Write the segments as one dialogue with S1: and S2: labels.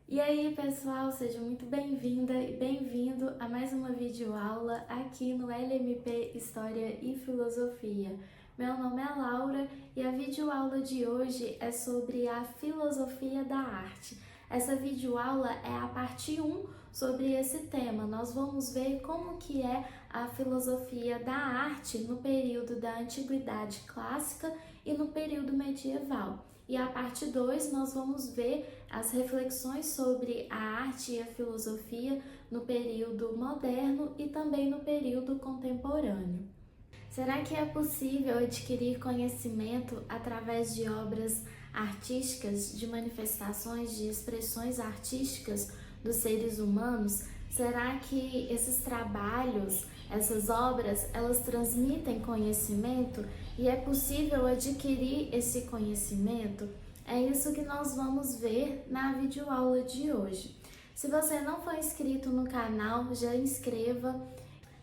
S1: E aí, pessoal, seja muito bem-vinda e bem-vindo a mais uma videoaula aqui no LMP História e Filosofia. Meu nome é Laura e a videoaula de hoje é sobre a filosofia da arte. Essa videoaula é a parte 1 sobre esse tema. Nós vamos ver como que é a filosofia da arte no período da Antiguidade Clássica e no período medieval. E a parte 2 nós vamos ver as reflexões sobre a arte e a filosofia no período moderno e também no período contemporâneo. Será que é possível adquirir conhecimento através de obras artísticas, de manifestações, de expressões artísticas dos seres humanos? Será que esses trabalhos, essas obras, elas transmitem conhecimento e é possível adquirir esse conhecimento? É isso que nós vamos ver na videoaula de hoje. Se você não for inscrito no canal, já inscreva.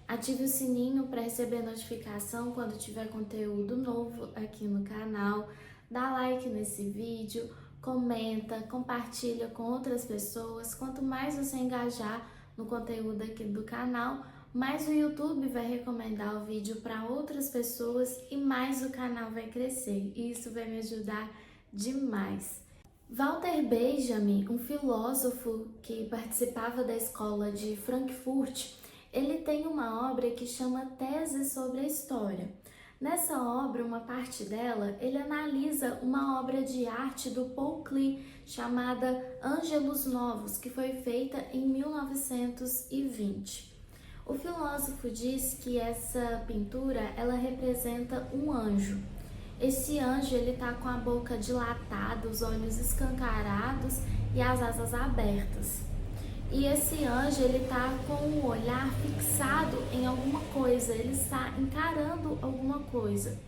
S1: Ative o sininho para receber notificação quando tiver conteúdo novo aqui no canal. Dá like nesse vídeo, comenta, compartilha com outras pessoas. Quanto mais você engajar no conteúdo aqui do canal, mais o YouTube vai recomendar o vídeo para outras pessoas e mais o canal vai crescer. E isso vai me ajudar demais. Walter Benjamin, um filósofo que participava da escola de Frankfurt, ele tem uma obra que chama Tese sobre a História. Nessa obra, uma parte dela, ele analisa uma obra de arte do Paul Klee chamada Ângelos Novos, que foi feita em 1920. O filósofo diz que essa pintura, ela representa um anjo. Esse anjo, ele tá com a boca dilatada, os olhos escancarados e as asas abertas. E esse anjo, ele tá com o olhar fixado em alguma coisa, ele está encarando alguma coisa.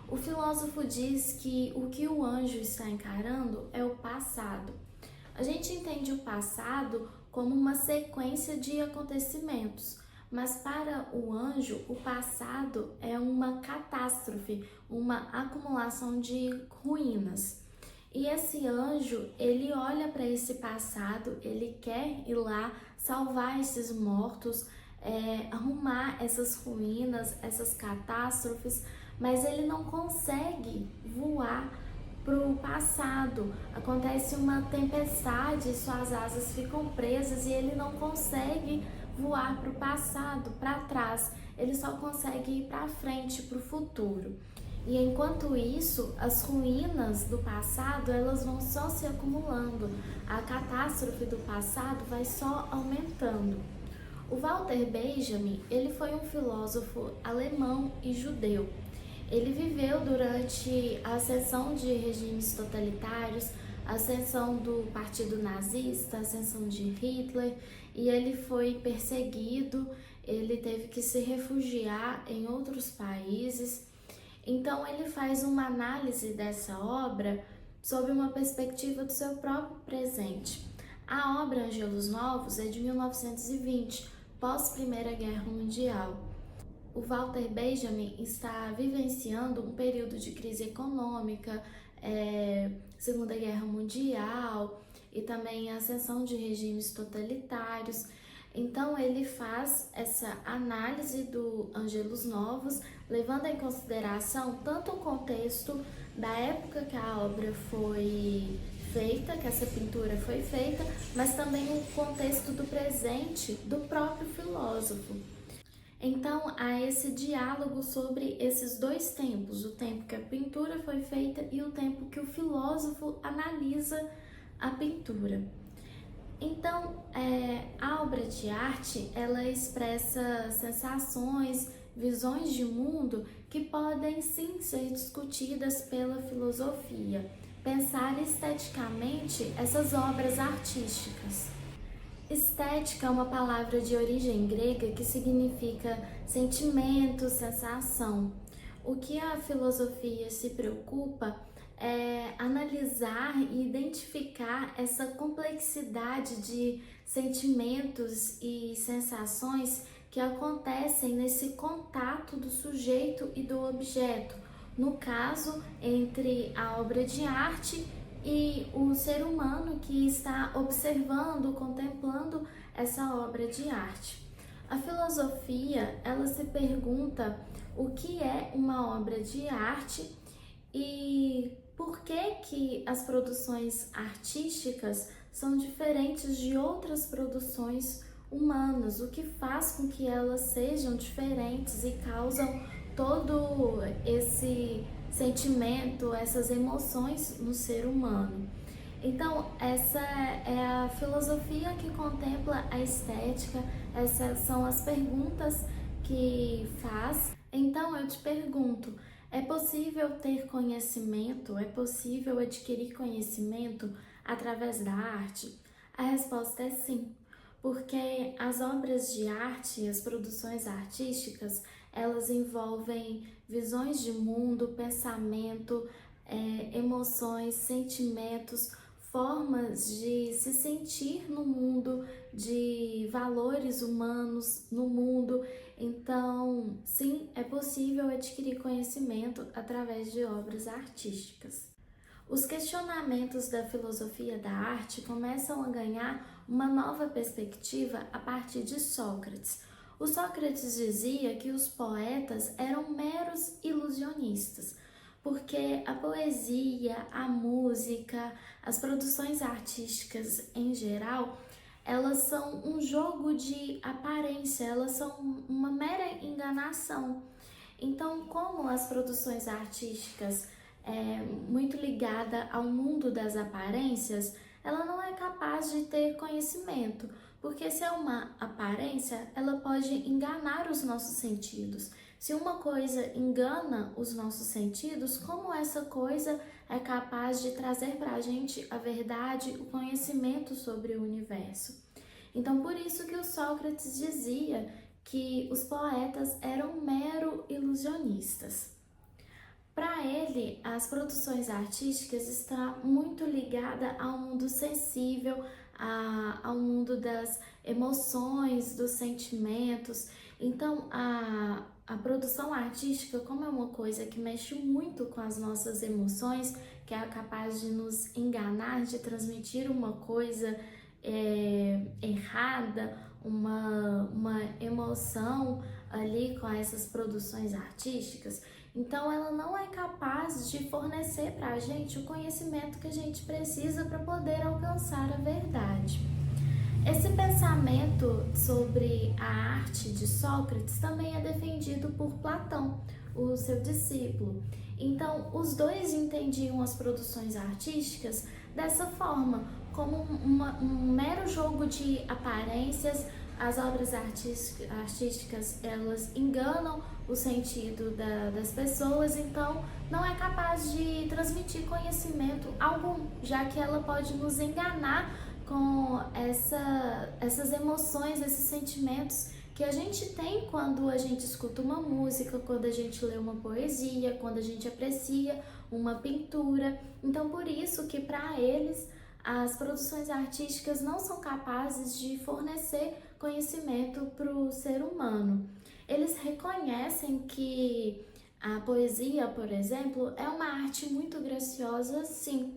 S1: O filósofo diz que o anjo está encarando é o passado. A gente entende o passado como uma sequência de acontecimentos, mas para o anjo, o passado é uma catástrofe, uma acumulação de ruínas. E esse anjo, ele olha para esse passado, ele quer ir lá salvar esses mortos, arrumar essas ruínas, essas catástrofes, mas ele não consegue voar para o passado. Acontece uma tempestade, suas asas ficam presas e ele não consegue voar para o passado, para trás. Ele só consegue ir para frente, para o futuro. E enquanto isso, as ruínas do passado, elas vão só se acumulando. A catástrofe do passado vai só aumentando. O Walter Benjamin, ele foi um filósofo alemão e judeu. Ele viveu durante a ascensão de regimes totalitários, a ascensão do Partido Nazista, a ascensão de Hitler, e ele foi perseguido, ele teve que se refugiar em outros países. Então ele faz uma análise dessa obra sob uma perspectiva do seu próprio presente. A obra Ângelos Novos é de 1920, pós Primeira Guerra Mundial. O Walter Benjamin está vivenciando um período de crise econômica, Segunda Guerra Mundial e também a ascensão de regimes totalitários. Então ele faz essa análise do Ângelos Novos, levando em consideração tanto o contexto da época que a obra foi feita, que essa pintura foi feita, mas também o contexto do presente do próprio filósofo. Então há esse diálogo sobre esses dois tempos, o tempo que a pintura foi feita e o tempo que o filósofo analisa a pintura. Então, a obra de arte, ela expressa sensações, visões de mundo que podem sim ser discutidas pela filosofia. Pensar esteticamente essas obras artísticas. Estética é uma palavra de origem grega que significa sentimento, sensação. O que a filosofia se preocupa é analisar e identificar essa complexidade de sentimentos e sensações que acontecem nesse contato do sujeito e do objeto, no caso, entre a obra de arte e o ser humano que está observando, contemplando essa obra de arte. A filosofia, ela se pergunta o que é uma obra de arte e por que as produções artísticas são diferentes de outras produções humanas, o que faz com que elas sejam diferentes e causam todo esse sentimento, essas emoções no ser humano. Então, essa é a filosofia que contempla a estética, essas são as perguntas que faz. Então, eu te pergunto, é possível ter conhecimento, é possível adquirir conhecimento através da arte? A resposta é sim, porque as obras de arte, as produções artísticas, elas envolvem visões de mundo, pensamento, emoções, sentimentos, formas de se sentir no mundo, de valores humanos no mundo. Então, sim, é possível adquirir conhecimento através de obras artísticas. Os questionamentos da filosofia da arte começam a ganhar uma nova perspectiva a partir de Sócrates. O Sócrates dizia que os poetas eram meros ilusionistas, porque a poesia, a música, as produções artísticas em geral, elas são um jogo de aparência, elas são uma mera enganação. Então, como as produções artísticas muito ligada ao mundo das aparências, ela não é capaz de ter conhecimento, porque se é uma aparência, ela pode enganar os nossos sentidos. Se uma coisa engana os nossos sentidos, como essa coisa é capaz de trazer para a gente a verdade, o conhecimento sobre o universo? Então, por isso que o Sócrates dizia que os poetas eram mero ilusionistas. Para ele, as produções artísticas estão muito ligadas ao mundo sensível, ao mundo das emoções, dos sentimentos. Então, a produção artística, como é uma coisa que mexe muito com as nossas emoções, que é capaz de nos enganar, de transmitir uma coisa errada, uma emoção ali com essas produções artísticas, então ela não é capaz de fornecer para a gente o conhecimento que a gente precisa para poder alcançar a verdade. Esse pensamento sobre a arte de Sócrates também é defendido por Platão, o seu discípulo. Então, os dois entendiam as produções artísticas dessa forma, como um mero jogo de aparências. As obras artísticas, elas enganam o sentido das pessoas, então não é capaz de transmitir conhecimento algum, já que ela pode nos enganar com essas emoções, esses sentimentos que a gente tem quando a gente escuta uma música, quando a gente lê uma poesia, quando a gente aprecia uma pintura. Então, por isso que para eles as produções artísticas não são capazes de fornecer conhecimento para o ser humano. Eles reconhecem que a poesia, por exemplo, é uma arte muito graciosa, sim,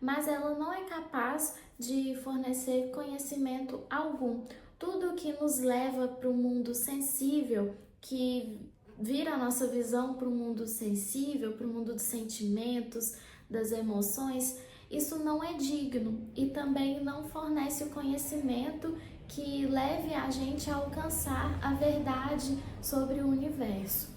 S1: mas ela não é capaz de fornecer conhecimento algum. Tudo que nos leva para o mundo sensível, que vira a nossa visão para o mundo sensível, para o mundo dos sentimentos, das emoções, isso não é digno e também não fornece o conhecimento que leve a gente a alcançar a verdade sobre o universo.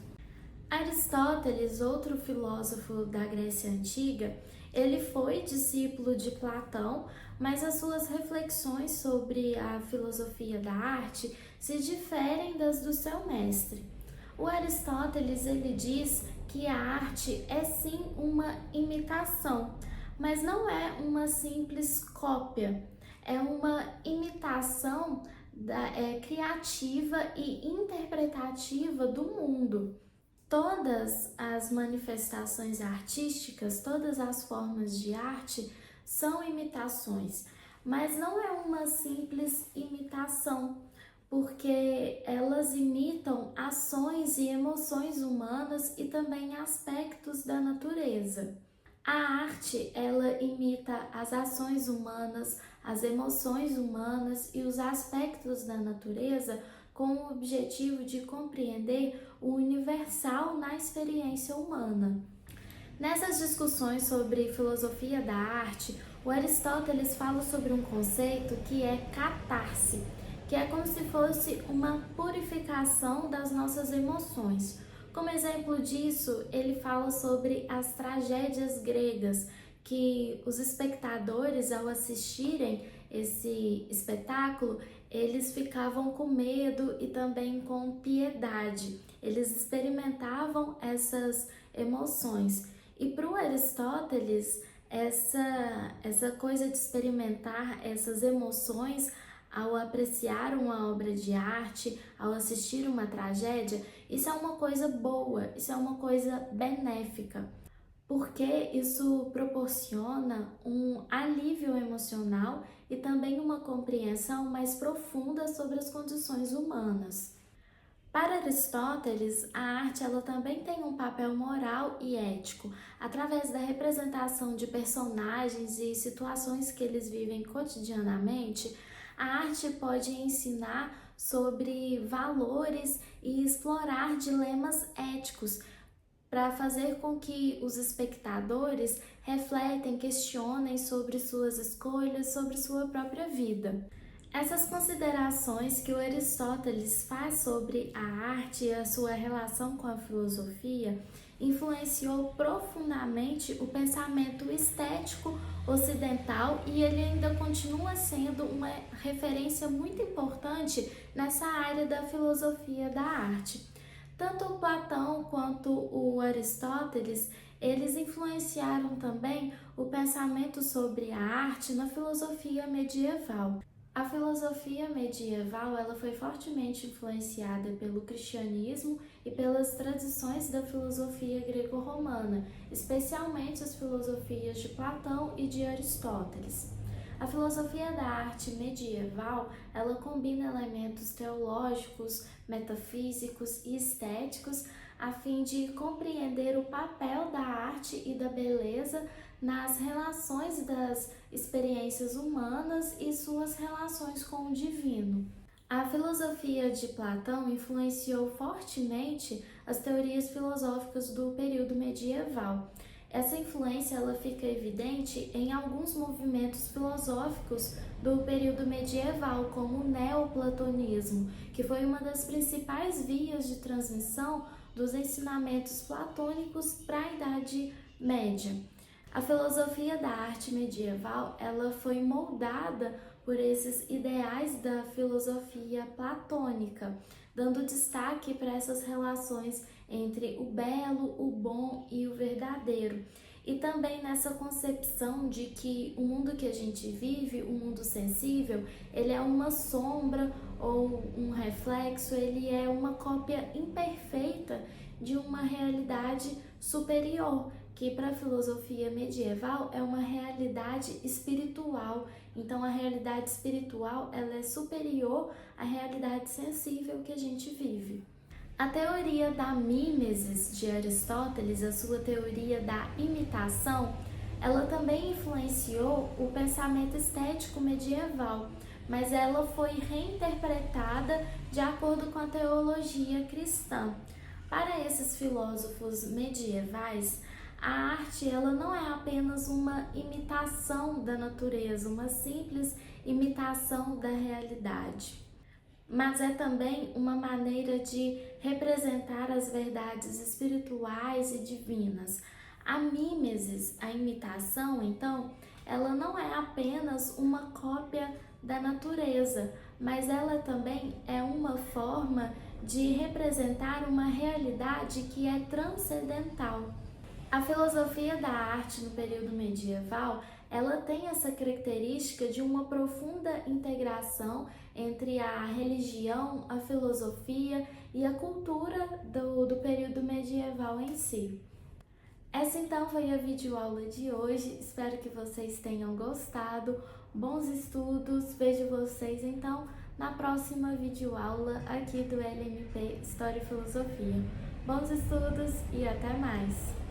S1: Aristóteles, outro filósofo da Grécia Antiga, ele foi discípulo de Platão, mas as suas reflexões sobre a filosofia da arte se diferem das do seu mestre. O Aristóteles, ele diz que a arte é sim uma imitação, mas não é uma simples cópia, é uma imitação criativa e interpretativa do mundo. Todas as manifestações artísticas, todas as formas de arte são imitações, mas não é uma simples imitação, porque elas imitam ações e emoções humanas e também aspectos da natureza. A arte, ela imita as ações humanas, as emoções humanas e os aspectos da natureza com o objetivo de compreender o universal na experiência humana. Nessas discussões sobre filosofia da arte, o Aristóteles fala sobre um conceito que é catarse, que é como se fosse uma purificação das nossas emoções. Como exemplo disso, ele fala sobre as tragédias gregas, que os espectadores, ao assistirem esse espetáculo, eles ficavam com medo e também com piedade. Eles experimentavam essas emoções. E para o Aristóteles, essa coisa de experimentar essas emoções ao apreciar uma obra de arte, ao assistir uma tragédia, isso é uma coisa boa, isso é uma coisa benéfica, porque isso proporciona um alívio emocional e também uma compreensão mais profunda sobre as condições humanas. Para Aristóteles, a arte ela também tem um papel moral e ético, através da representação de personagens e situações que eles vivem cotidianamente. A arte pode ensinar sobre valores e explorar dilemas éticos para fazer com que os espectadores refletem, questionem sobre suas escolhas, sobre sua própria vida. Essas considerações que o Aristóteles faz sobre a arte e a sua relação com a filosofia influenciou profundamente o pensamento estético ocidental e ele ainda continua sendo uma referência muito importante nessa área da filosofia da arte. Tanto o Platão quanto o Aristóteles, eles influenciaram também o pensamento sobre a arte na filosofia medieval. A filosofia medieval ela foi fortemente influenciada pelo cristianismo e pelas tradições da filosofia greco-romana, especialmente as filosofias de Platão e de Aristóteles. A filosofia da arte medieval ela combina elementos teológicos, metafísicos e estéticos a fim de compreender o papel da arte e da beleza nas relações das experiências humanas e suas relações com o divino. A filosofia de Platão influenciou fortemente as teorias filosóficas do período medieval. Essa influência ela fica evidente em alguns movimentos filosóficos do período medieval, como o neoplatonismo, que foi uma das principais vias de transmissão dos ensinamentos platônicos para a Idade Média. A filosofia da arte medieval ela foi moldada por esses ideais da filosofia platônica, dando destaque para essas relações entre o belo, o bom e o verdadeiro. E também nessa concepção de que o mundo que a gente vive, o mundo sensível, ele é uma sombra ou um reflexo, ele é uma cópia imperfeita de uma realidade superior, que para a filosofia medieval é uma realidade espiritual. Então a realidade espiritual ela é superior à realidade sensível que a gente vive. A teoria da mímesis de Aristóteles, a sua teoria da imitação, ela também influenciou o pensamento estético medieval, mas ela foi reinterpretada de acordo com a teologia cristã. Para esses filósofos medievais, a arte ela não é apenas uma imitação da natureza, uma simples imitação da realidade, mas é também uma maneira de representar as verdades espirituais e divinas. A mímesis, a imitação, então, ela não é apenas uma cópia da natureza, mas ela também é uma forma de representar uma realidade que é transcendental. A filosofia da arte no período medieval, ela tem essa característica de uma profunda integração entre a religião, a filosofia e a cultura do período medieval em si. Essa então foi a videoaula de hoje, espero que vocês tenham gostado, bons estudos, vejo vocês então na próxima videoaula aqui do LMP História e Filosofia. Bons estudos e até mais!